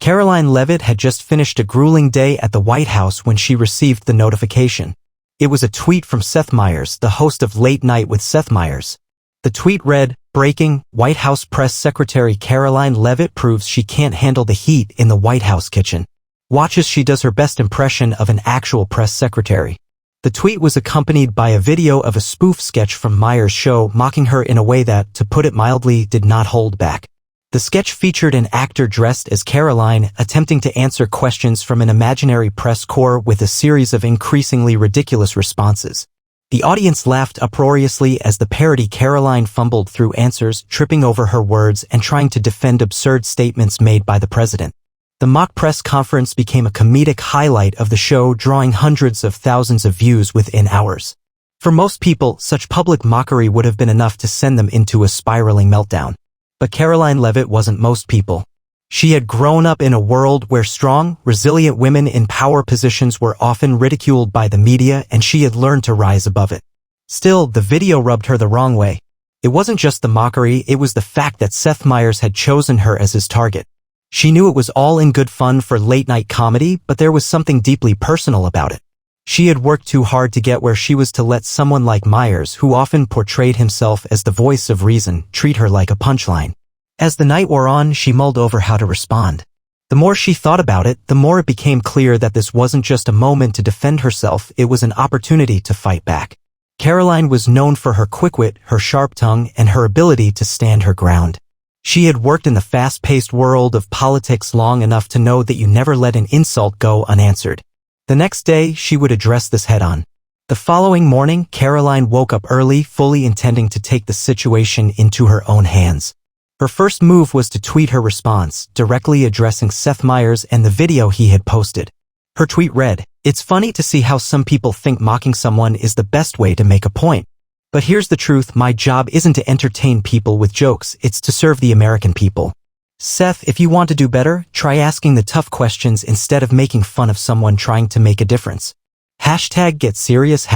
Karoline Leavitt had just finished a grueling day at the White House when she received the notification. It was a tweet from Seth Meyers, the host of Late Night with Seth Meyers. The tweet read, "Breaking, White House Press Secretary Karoline Leavitt proves she can't handle the heat in the White House kitchen. Watch as she does her best impression of an actual press secretary." The tweet was accompanied by a video of a spoof sketch from Meyers' show mocking her in a way that, to put it mildly, did not hold back. The sketch featured an actor dressed as Karoline attempting to answer questions from an imaginary press corps with a series of increasingly ridiculous responses. The audience laughed uproariously as the parody Karoline fumbled through answers, tripping over her words and trying to defend absurd statements made by the president. The mock press conference became a comedic highlight of the show, drawing hundreds of thousands of views within hours. For most people, such public mockery would have been enough to send them into a spiraling meltdown. But Karoline Leavitt wasn't most people. She had grown up in a world where strong, resilient women in power positions were often ridiculed by the media, and she had learned to rise above it. Still, the video rubbed her the wrong way. It wasn't just the mockery, it was the fact that Seth Meyers had chosen her as his target. She knew it was all in good fun for late-night comedy, but there was something deeply personal about it. She had worked too hard to get where she was to let someone like Meyers, who often portrayed himself as the voice of reason, treat her like a punchline. As the night wore on, she mulled over how to respond. The more she thought about it, the more it became clear that this wasn't just a moment to defend herself, it was an opportunity to fight back. Karoline was known for her quick wit, her sharp tongue, and her ability to stand her ground. She had worked in the fast-paced world of politics long enough to know that you never let an insult go unanswered. The next day, she would address this head-on. The following morning, Karoline woke up early, fully intending to take the situation into her own hands. Her first move was to tweet her response, directly addressing Seth Meyers and the video he had posted. Her tweet read, "It's funny to see how some people think mocking someone is the best way to make a point. But here's the truth, my job isn't to entertain people with jokes, it's to serve the American people. Seth, if you want to do better, try asking the tough questions instead of making fun of someone trying to make a difference. #GetSerious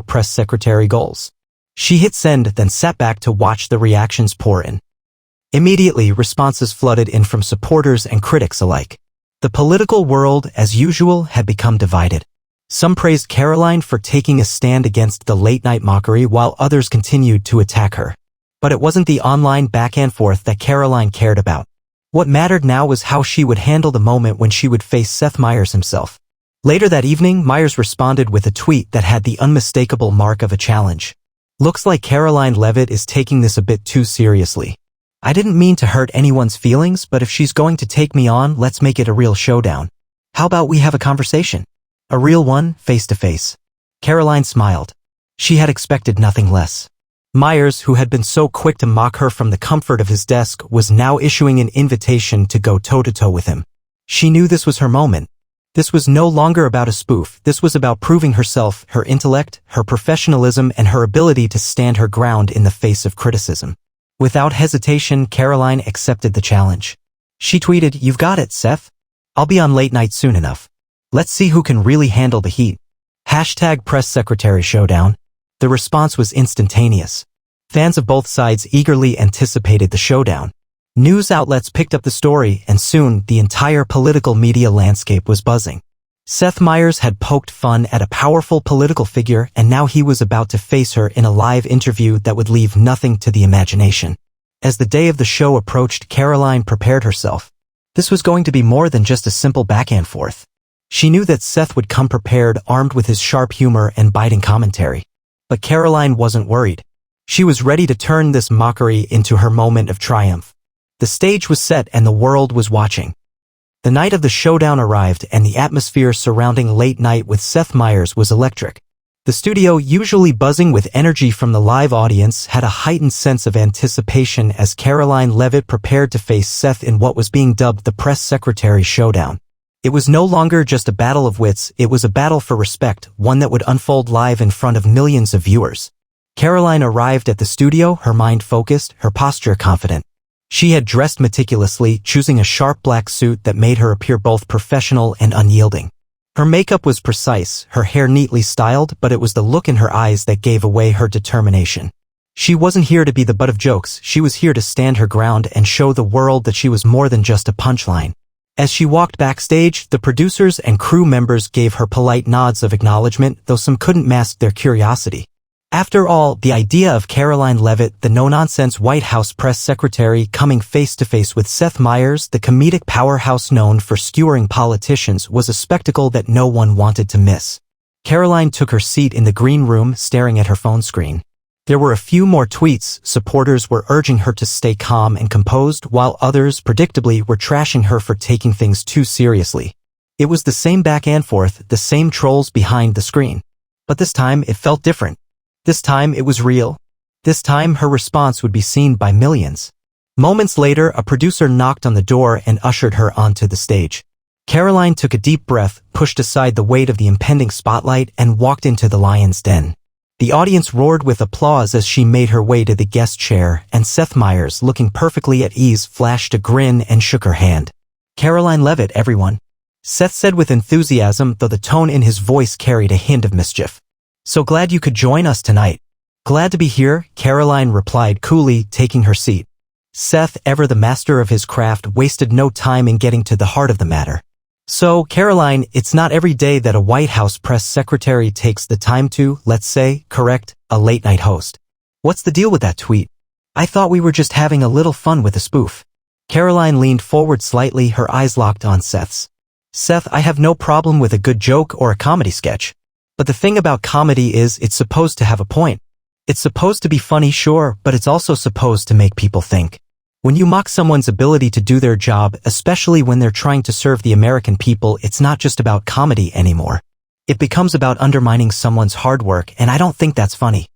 #Press Secretary Goals." She hit send, then sat back to watch the reactions pour in. Immediately, responses flooded in from supporters and critics alike. The political world, as usual, had become divided. Some praised Karoline for taking a stand against the late-night mockery while others continued to attack her. But it wasn't the online back-and-forth that Karoline cared about. What mattered now was how she would handle the moment when she would face Seth Meyers himself. Later that evening, Meyers responded with a tweet that had the unmistakable mark of a challenge. "Looks like Karoline Leavitt is taking this a bit too seriously. I didn't mean to hurt anyone's feelings, but if she's going to take me on, let's make it a real showdown. How about we have a conversation? A real one, face-to-face." Karoline smiled. She had expected nothing less. Meyers, who had been so quick to mock her from the comfort of his desk, was now issuing an invitation to go toe-to-toe with him. She knew this was her moment. This was no longer about a spoof, this was about proving herself, her intellect, her professionalism, and her ability to stand her ground in the face of criticism. Without hesitation, Karoline accepted the challenge. She tweeted, "You've got it, Seth. I'll be on Late Night soon enough. Let's see who can really handle the heat. #Press Secretary Showdown." The response was instantaneous. Fans of both sides eagerly anticipated the showdown. News outlets picked up the story, and soon the entire political media landscape was buzzing. Seth Meyers had poked fun at a powerful political figure, and now he was about to face her in a live interview that would leave nothing to the imagination. As the day of the show approached, Karoline prepared herself. This was going to be more than just a simple back-and-forth. She knew that Seth would come prepared, armed with his sharp humor and biting commentary. But Karoline wasn't worried. She was ready to turn this mockery into her moment of triumph. The stage was set and the world was watching. The night of the showdown arrived, and the atmosphere surrounding Late Night with Seth Meyers was electric. The studio, usually buzzing with energy from the live audience, had a heightened sense of anticipation as Karoline Leavitt prepared to face Seth in what was being dubbed the Press Secretary Showdown. It was no longer just a battle of wits, it was a battle for respect, one that would unfold live in front of millions of viewers. Karoline arrived at the studio, her mind focused, her posture confident. She had dressed meticulously, choosing a sharp black suit that made her appear both professional and unyielding. Her makeup was precise, her hair neatly styled, but it was the look in her eyes that gave away her determination. She wasn't here to be the butt of jokes, she was here to stand her ground and show the world that she was more than just a punchline. As she walked backstage, the producers and crew members gave her polite nods of acknowledgement, though some couldn't mask their curiosity. After all, the idea of Karoline Leavitt, the no-nonsense White House press secretary, coming face-to-face with Seth Meyers, the comedic powerhouse known for skewering politicians, was a spectacle that no one wanted to miss. Karoline took her seat in the green room, staring at her phone screen. There were a few more tweets. Supporters were urging her to stay calm and composed, while others, predictably, were trashing her for taking things too seriously. It was the same back and forth, the same trolls behind the screen. But this time, it felt different. This time, it was real. This time, her response would be seen by millions. Moments later, a producer knocked on the door and ushered her onto the stage. Karoline took a deep breath, pushed aside the weight of the impending spotlight, and walked into the lion's den. The audience roared with applause as she made her way to the guest chair, and Seth Meyers, looking perfectly at ease, flashed a grin and shook her hand. "Karoline Leavitt, everyone," Seth said with enthusiasm, though the tone in his voice carried a hint of mischief. "So glad you could join us tonight." "Glad to be here," Karoline replied coolly, taking her seat. Seth, ever the master of his craft, wasted no time in getting to the heart of the matter. "So, Karoline, it's not every day that a White House press secretary takes the time to, let's say, correct a late-night host. What's the deal with that tweet? I thought we were just having a little fun with a spoof." Karoline leaned forward slightly, her eyes locked on Seth's. "Seth, I have no problem with a good joke or a comedy sketch. But the thing about comedy is it's supposed to have a point. It's supposed to be funny, sure, but it's also supposed to make people think. When you mock someone's ability to do their job, especially when they're trying to serve the American people, it's not just about comedy anymore. It becomes about undermining someone's hard work, and I don't think that's funny."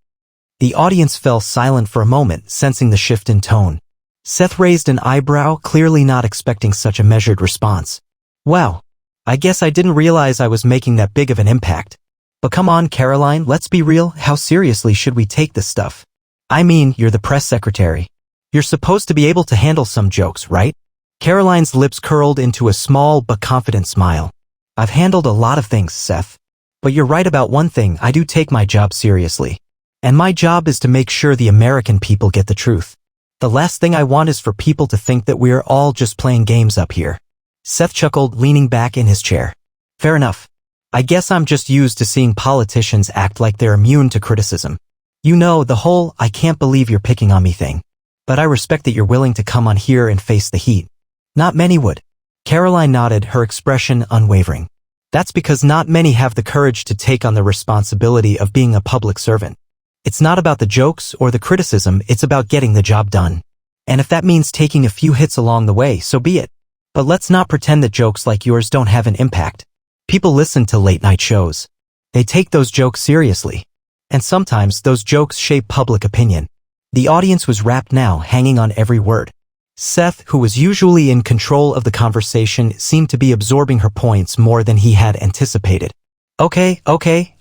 The audience fell silent for a moment, sensing the shift in tone. Seth raised an eyebrow, clearly not expecting such a measured response. "Wow. I guess I didn't realize I was making that big of an impact. But come on, Karoline, let's be real. How seriously should we take this stuff? I mean, you're the press secretary. You're supposed to be able to handle some jokes, right?" Karoline's lips curled into a small but confident smile. "I've handled a lot of things, Seth. But you're right about one thing, I do take my job seriously. And my job is to make sure the American people get the truth. The last thing I want is for people to think that we're all just playing games up here." Seth chuckled, leaning back in his chair. "Fair enough. I guess I'm just used to seeing politicians act like they're immune to criticism. You know, the whole 'I can't believe you're picking on me' thing. But I respect that you're willing to come on here and face the heat. Not many would." Karoline nodded, her expression unwavering. "That's because not many have the courage to take on the responsibility of being a public servant. It's not about the jokes or the criticism, it's about getting the job done. And if that means taking a few hits along the way, so be it. But let's not pretend that jokes like yours don't have an impact. People listen to late-night shows. They take those jokes seriously. And sometimes those jokes shape public opinion." The audience was rapt now, hanging on every word. Seth, who was usually in control of the conversation, seemed to be absorbing her points more than he had anticipated. Okay,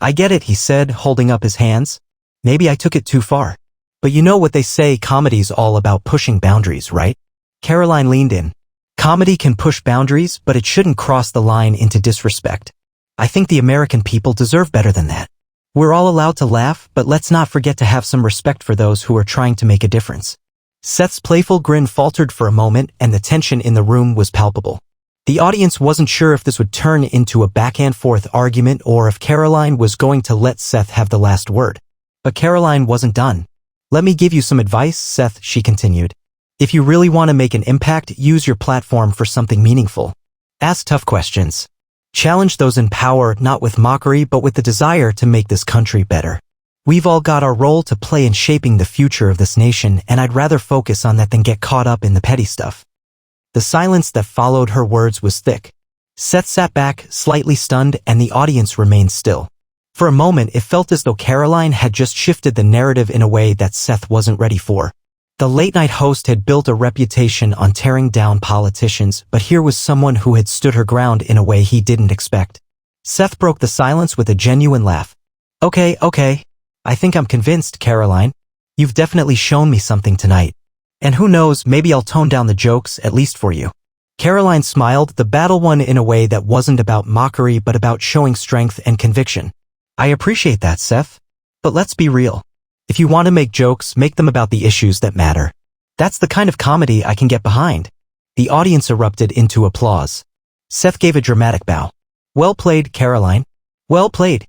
I get it," he said, holding up his hands. "Maybe I took it too far. But you know what they say, comedy's all about pushing boundaries, right?" Karoline leaned in. "Comedy can push boundaries, but it shouldn't cross the line into disrespect. I think the American people deserve better than that. We're all allowed to laugh, but let's not forget to have some respect for those who are trying to make a difference." Seth's playful grin faltered for a moment, and the tension in the room was palpable. The audience wasn't sure if this would turn into a back-and-forth argument or if Karoline was going to let Seth have the last word. But Karoline wasn't done. "Let me give you some advice, Seth," she continued. "If you really want to make an impact, use your platform for something meaningful. Ask tough questions. Challenge those in power, not with mockery but with the desire to make this country better. We've all got our role to play in shaping the future of this nation, and I'd rather focus on that than get caught up in the petty stuff." The silence that followed her words was thick. Seth sat back, slightly stunned, and the audience remained still. For a moment, it felt as though Karoline had just shifted the narrative in a way that Seth wasn't ready for. The late-night host had built a reputation on tearing down politicians, but here was someone who had stood her ground in a way he didn't expect. Seth broke the silence with a genuine laugh. Okay, I think I'm convinced, Karoline. You've definitely shown me something tonight. And who knows, maybe I'll tone down the jokes, at least for you." Karoline smiled, the battle won in a way that wasn't about mockery but about showing strength and conviction. "I appreciate that, Seth. But let's be real. If you want to make jokes, make them about the issues that matter. That's the kind of comedy I can get behind." The audience erupted into applause. Seth gave a dramatic bow. "Well played, Karoline. Well played."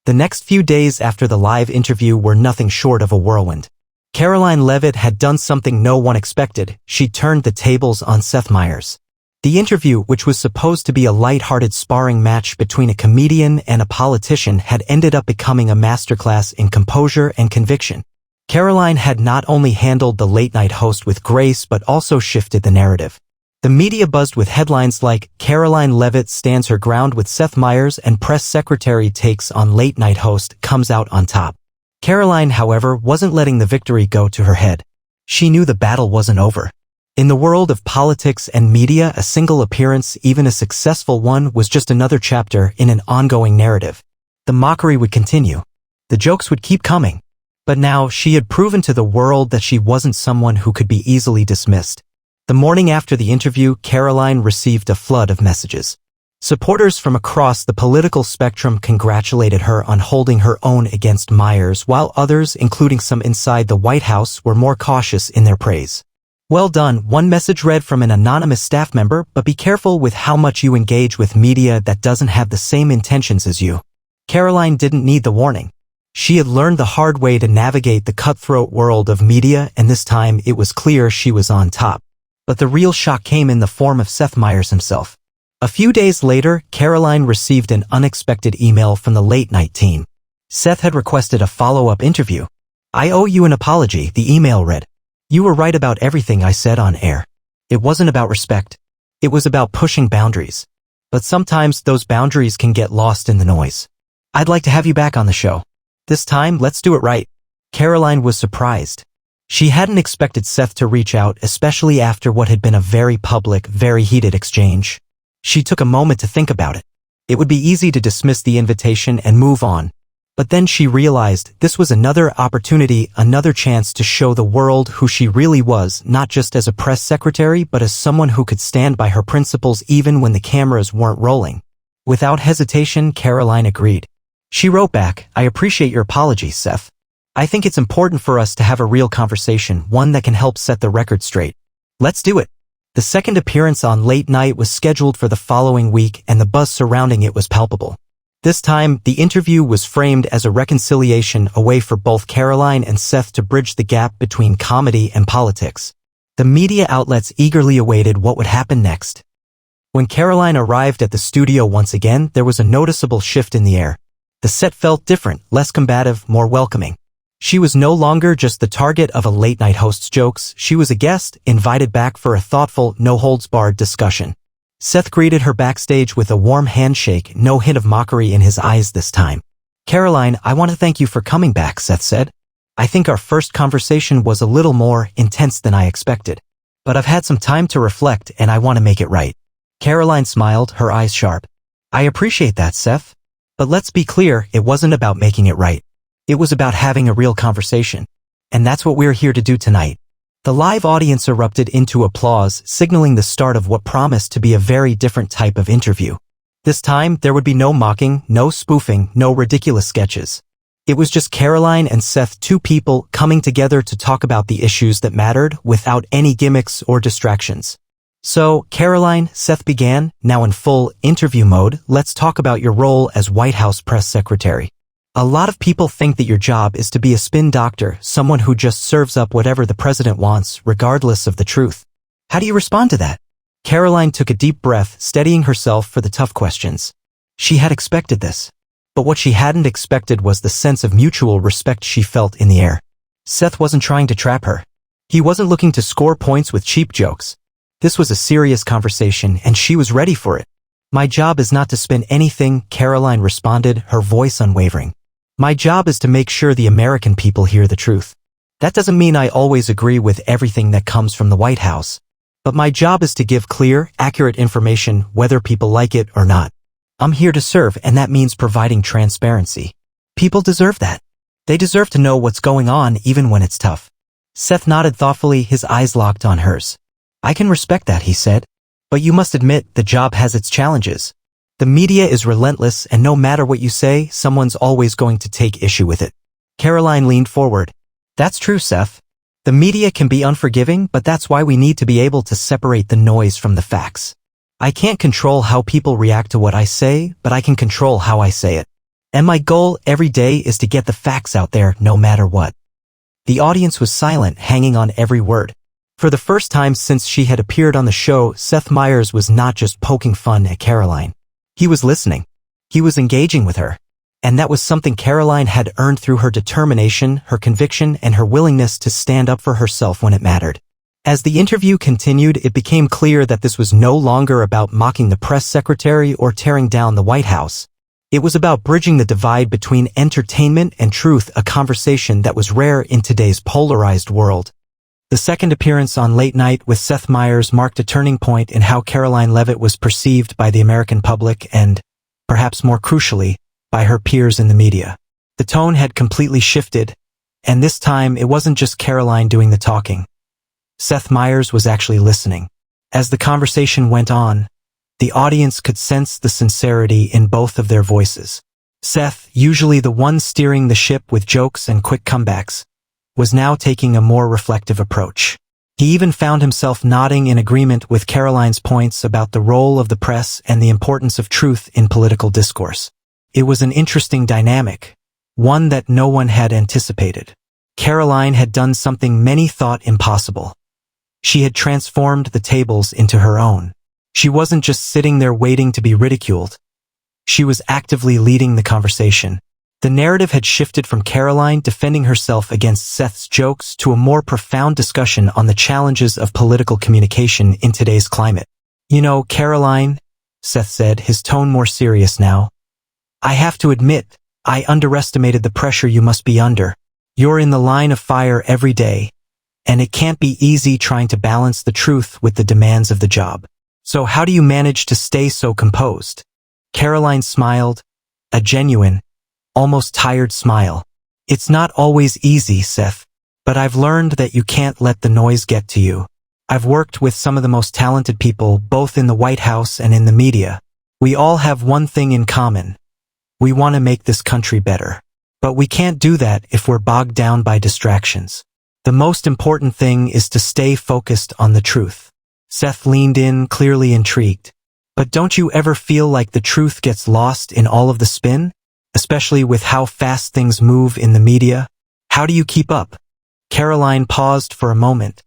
The next few days after the live interview were nothing short of a whirlwind. Karoline Leavitt had done something no one expected. She turned the tables on Seth Meyers. The interview, which was supposed to be a light-hearted sparring match between a comedian and a politician, had ended up becoming a masterclass in composure and conviction. Karoline had not only handled the late-night host with grace but also shifted the narrative. The media buzzed with headlines like, "Karoline Leavitt stands her ground with Seth Meyers and press secretary takes on late-night host comes out on top." Karoline, however, wasn't letting the victory go to her head. She knew the battle wasn't over. In the world of politics and media, a single appearance, even a successful one, was just another chapter in an ongoing narrative. The mockery would continue. The jokes would keep coming. But now she had proven to the world that she wasn't someone who could be easily dismissed. The morning after the interview, Karoline received a flood of messages. Supporters from across the political spectrum congratulated her on holding her own against Meyers, while others, including some inside the White House, were more cautious in their praise. "Well done," one message read from an anonymous staff member, "but be careful with how much you engage with media that doesn't have the same intentions as you." Karoline didn't need the warning. She had learned the hard way to navigate the cutthroat world of media, and this time it was clear she was on top. But the real shock came in the form of Seth Meyers himself. A few days later, Karoline received an unexpected email from the late-night team. Seth had requested a follow-up interview. "I owe you an apology," the email read. "You were right about everything I said on air. It wasn't about respect. It was about pushing boundaries. But sometimes those boundaries can get lost in the noise. I'd like to have you back on the show. This time, let's do it right." Karoline was surprised. She hadn't expected Seth to reach out, especially after what had been a very public, very heated exchange. She took a moment to think about it. It would be easy to dismiss the invitation and move on. But then she realized this was another opportunity, another chance to show the world who she really was, not just as a press secretary, but as someone who could stand by her principles even when the cameras weren't rolling. Without hesitation, Karoline agreed. She wrote back, "I appreciate your apology, Seth. I think it's important for us to have a real conversation, one that can help set the record straight. Let's do it." The second appearance on Late Night was scheduled for the following week, and the buzz surrounding it was palpable. This time, the interview was framed as a reconciliation, a way for both Karoline and Seth to bridge the gap between comedy and politics. The media outlets eagerly awaited what would happen next. When Karoline arrived at the studio once again, there was a noticeable shift in the air. The set felt different, less combative, more welcoming. She was no longer just the target of a late-night host's jokes. She was a guest, invited back for a thoughtful, no-holds-barred discussion. Seth greeted her backstage with a warm handshake, no hint of mockery in his eyes this time. "Karoline, I want to thank you for coming back," Seth said. "I think our first conversation was a little more intense than I expected. But I've had some time to reflect, and I want to make it right." Karoline smiled, her eyes sharp. "I appreciate that, Seth. But let's be clear, it wasn't about making it right. It was about having a real conversation. And that's what we're here to do tonight." The live audience erupted into applause, signaling the start of what promised to be a very different type of interview. This time, there would be no mocking, no spoofing, no ridiculous sketches. It was just Karoline and Seth, two people coming together to talk about the issues that mattered without any gimmicks or distractions. "So, Karoline," Seth began, now in full interview mode, "let's talk about your role as White House press secretary. A lot of people think that your job is to be a spin doctor, someone who just serves up whatever the president wants, regardless of the truth. How do you respond to that?" Karoline took a deep breath, steadying herself for the tough questions. She had expected this. But what she hadn't expected was the sense of mutual respect she felt in the air. Seth wasn't trying to trap her. He wasn't looking to score points with cheap jokes. This was a serious conversation, and she was ready for it. "My job is not to spin anything," Karoline responded, her voice unwavering. "My job is to make sure the American people hear the truth. That doesn't mean I always agree with everything that comes from the White House. But my job is to give clear, accurate information, whether people like it or not. I'm here to serve, and that means providing transparency. People deserve that. They deserve to know what's going on even when it's tough." Seth nodded thoughtfully, his eyes locked on hers. "I can respect that," he said. "But you must admit, the job has its challenges. The media is relentless, and no matter what you say, someone's always going to take issue with it." Karoline leaned forward. "That's true, Seth. The media can be unforgiving, but that's why we need to be able to separate the noise from the facts. I can't control how people react to what I say, but I can control how I say it. And my goal every day is to get the facts out there no matter what. The audience was silent, hanging on every word. For the first time since she had appeared on the show, Seth Meyers was not just poking fun at Karoline. He was listening. He was engaging with her. And that was something Karoline had earned through her determination, her conviction, and her willingness to stand up for herself when it mattered. As the interview continued, it became clear that this was no longer about mocking the press secretary or tearing down the White House. It was about bridging the divide between entertainment and truth, a conversation that was rare in today's polarized world. The second appearance on Late Night with Seth Meyers marked a turning point in how Karoline Leavitt was perceived by the American public and, perhaps more crucially, by her peers in the media. The tone had completely shifted, and this time it wasn't just Karoline doing the talking. Seth Meyers was actually listening. As the conversation went on, the audience could sense the sincerity in both of their voices. Seth, usually the one steering the ship with jokes and quick comebacks, was now taking a more reflective approach. He even found himself nodding in agreement with Karoline's points about the role of the press and the importance of truth in political discourse. It was an interesting dynamic, one that no one had anticipated. Karoline had done something many thought impossible. She had transformed the tables into her own. She wasn't just sitting there waiting to be ridiculed. She was actively leading the conversation. The narrative had shifted from Karoline defending herself against Seth's jokes to a more profound discussion on the challenges of political communication in today's climate. "You know, Karoline," Seth said, his tone more serious now, "I have to admit, I underestimated the pressure you must be under. You're in the line of fire every day, and it can't be easy trying to balance the truth with the demands of the job. So how do you manage to stay so composed?" Karoline smiled, a genuine, almost tired smile. "It's not always easy, Seth, but I've learned that you can't let the noise get to you. I've worked with some of the most talented people, both in the White House and in the media. We all have one thing in common. We want to make this country better. But we can't do that if we're bogged down by distractions. The most important thing is to stay focused on the truth." Seth leaned in, clearly intrigued. "But don't you ever feel like the truth gets lost in all of the spin? Especially with how fast things move in the media? How do you keep up?" Karoline paused for a moment,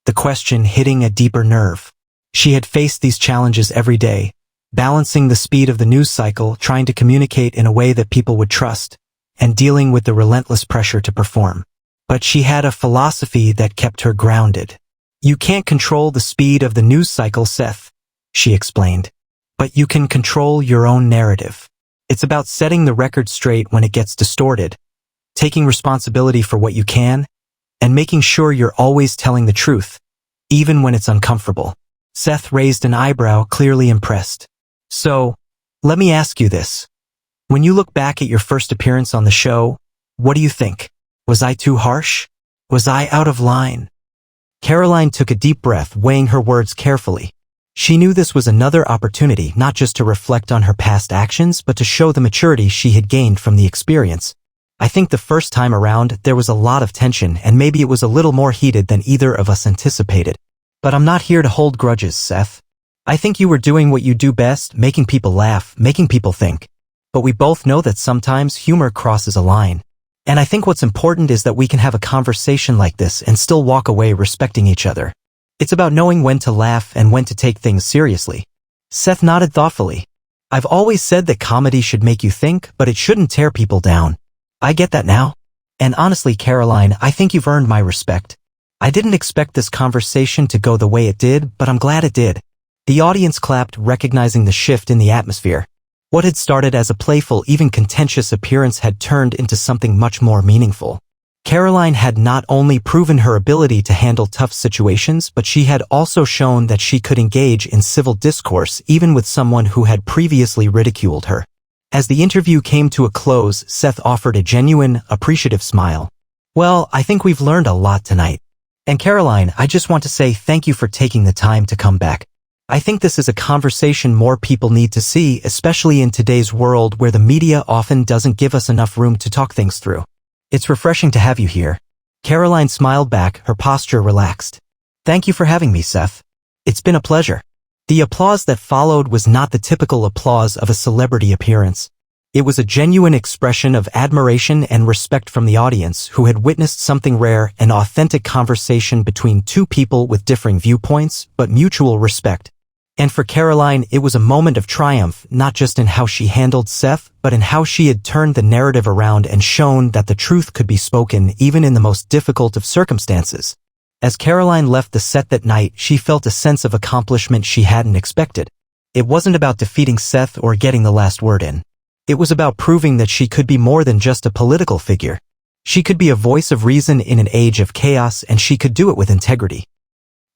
the question hitting a deeper nerve. She had faced these challenges every day, balancing the speed of the news cycle, trying to communicate in a way that people would trust, and dealing with the relentless pressure to perform. But she had a philosophy that kept her grounded. "You can't control the speed of the news cycle, Seth," she explained. "But you can control your own narrative. It's about setting the record straight when it gets distorted, taking responsibility for what you can, and making sure you're always telling the truth, even when it's uncomfortable." Seth raised an eyebrow, clearly impressed. "So, let me ask you this. When you look back at your first appearance on the show, what do you think? Was I too harsh? Was I out of line?" Karoline took a deep breath, weighing her words carefully. She knew this was another opportunity not just to reflect on her past actions, but to show the maturity she had gained from the experience. "I think the first time around, there was a lot of tension, and maybe it was a little more heated than either of us anticipated. But I'm not here to hold grudges, Seth. I think you were doing what you do best, making people laugh, making people think. But we both know that sometimes humor crosses a line. And I think what's important is that we can have a conversation like this and still walk away respecting each other. It's about knowing when to laugh and when to take things seriously." Seth nodded thoughtfully. "I've always said that comedy should make you think, but it shouldn't tear people down. I get that now. And honestly, Karoline, I think you've earned my respect. I didn't expect this conversation to go the way it did, but I'm glad it did." The audience clapped, recognizing the shift in the atmosphere. What had started as a playful, even contentious appearance had turned into something much more meaningful. Karoline had not only proven her ability to handle tough situations, but she had also shown that she could engage in civil discourse even with someone who had previously ridiculed her. As the interview came to a close, Seth offered a genuine, appreciative smile. "Well, I think we've learned a lot tonight. And Karoline, I just want to say thank you for taking the time to come back. I think this is a conversation more people need to see, especially in today's world where the media often doesn't give us enough room to talk things through. It's refreshing to have you here." Karoline smiled back, her posture relaxed. "Thank you for having me, Seth. It's been a pleasure." The applause that followed was not the typical applause of a celebrity appearance. It was a genuine expression of admiration and respect from the audience who had witnessed something rare, an authentic conversation between two people with differing viewpoints, but mutual respect. And for Karoline, it was a moment of triumph, not just in how she handled Seth, but in how she had turned the narrative around and shown that the truth could be spoken even in the most difficult of circumstances. As Karoline left the set that night, she felt a sense of accomplishment she hadn't expected. It wasn't about defeating Seth or getting the last word in. It was about proving that she could be more than just a political figure. She could be a voice of reason in an age of chaos, and she could do it with integrity.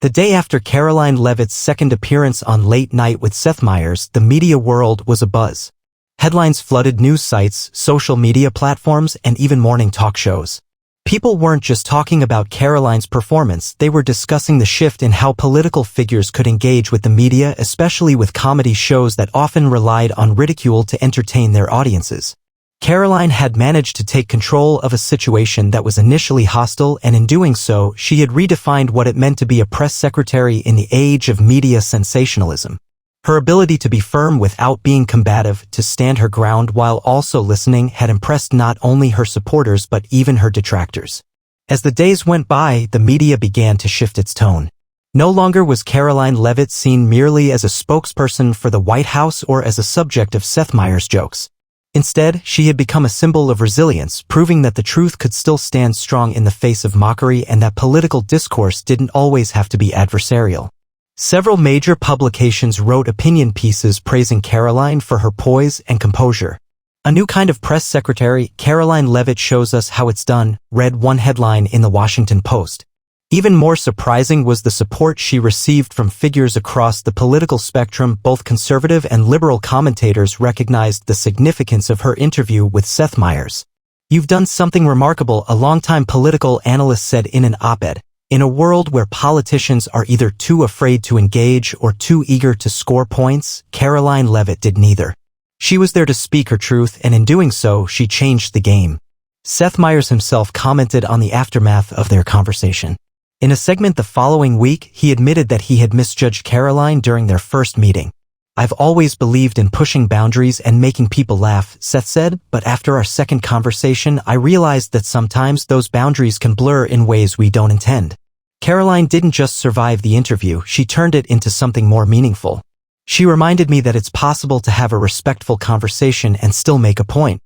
The day after Karoline Leavitt's second appearance on Late Night with Seth Meyers, the media world was abuzz. Headlines flooded news sites, social media platforms, and even morning talk shows. People weren't just talking about Karoline's performance, they were discussing the shift in how political figures could engage with the media, especially with comedy shows that often relied on ridicule to entertain their audiences. Karoline had managed to take control of a situation that was initially hostile, and in doing so, she had redefined what it meant to be a press secretary in the age of media sensationalism. Her ability to be firm without being combative, to stand her ground while also listening, had impressed not only her supporters but even her detractors. As the days went by, the media began to shift its tone. No longer was Karoline Leavitt seen merely as a spokesperson for the White House or as a subject of Seth Meyers' jokes. Instead, she had become a symbol of resilience, proving that the truth could still stand strong in the face of mockery and that political discourse didn't always have to be adversarial. Several major publications wrote opinion pieces praising Karoline for her poise and composure. "A new kind of press secretary, Karoline Leavitt shows us how it's done," read one headline in the Washington Post. Even more surprising was the support she received from figures across the political spectrum. Both conservative and liberal commentators recognized the significance of her interview with Seth Meyers. "You've done something remarkable," a longtime political analyst said in an op-ed. "In a world where politicians are either too afraid to engage or too eager to score points, Karoline Leavitt did neither. She was there to speak her truth, and in doing so, she changed the game." Seth Meyers himself commented on the aftermath of their conversation. In a segment the following week, he admitted that he had misjudged Karoline during their first meeting. "I've always believed in pushing boundaries and making people laugh," Seth said, "but after our second conversation, I realized that sometimes those boundaries can blur in ways we don't intend." Karoline didn't just survive the interview, she turned it into something more meaningful. "She reminded me that it's possible to have a respectful conversation and still make a point."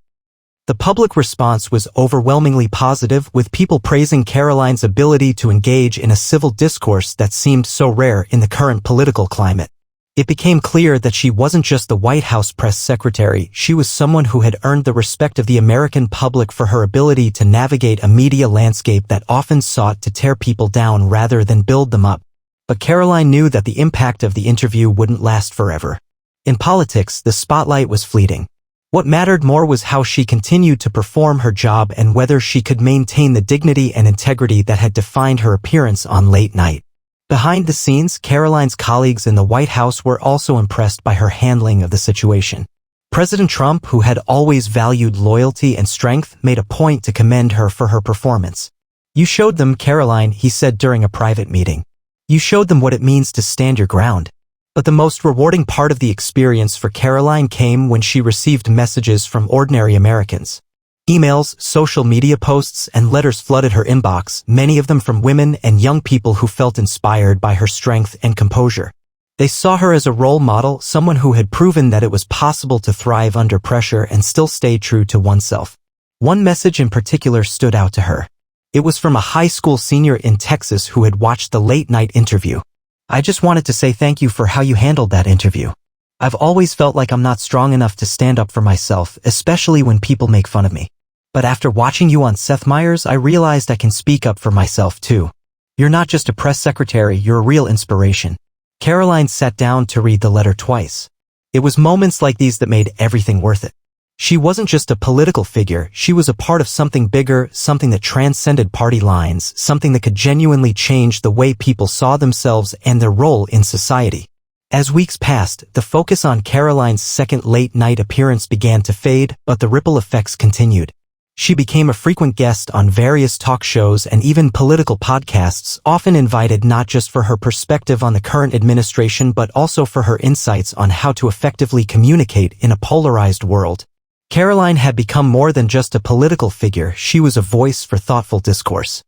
The public response was overwhelmingly positive, with people praising Karoline's ability to engage in a civil discourse that seemed so rare in the current political climate. It became clear that she wasn't just the White House press secretary, she was someone who had earned the respect of the American public for her ability to navigate a media landscape that often sought to tear people down rather than build them up. But Karoline knew that the impact of the interview wouldn't last forever. In politics, the spotlight was fleeting. What mattered more was how she continued to perform her job and whether she could maintain the dignity and integrity that had defined her appearance on Late Night. Behind the scenes, Karoline's colleagues in the White House were also impressed by her handling of the situation. President Trump, who had always valued loyalty and strength, made a point to commend her for her performance. "You showed them, Karoline," he said during a private meeting. "You showed them what it means to stand your ground." But the most rewarding part of the experience for Karoline came when she received messages from ordinary Americans. Emails, social media posts, and letters flooded her inbox, many of them from women and young people who felt inspired by her strength and composure. They saw her as a role model, someone who had proven that it was possible to thrive under pressure and still stay true to oneself. One message in particular stood out to her. It was from a high school senior in Texas who had watched the Late Night interview. "I just wanted to say thank you for how you handled that interview. I've always felt like I'm not strong enough to stand up for myself, especially when people make fun of me. But after watching you on Seth Meyers, I realized I can speak up for myself too. You're not just a press secretary, you're a real inspiration." Karoline sat down to read the letter twice. It was moments like these that made everything worth it. She wasn't just a political figure, she was a part of something bigger, something that transcended party lines, something that could genuinely change the way people saw themselves and their role in society. As weeks passed, the focus on Karoline's second Late Night appearance began to fade, but the ripple effects continued. She became a frequent guest on various talk shows and even political podcasts, often invited not just for her perspective on the current administration but also for her insights on how to effectively communicate in a polarized world. Karoline had become more than just a political figure, she was a voice for thoughtful discourse.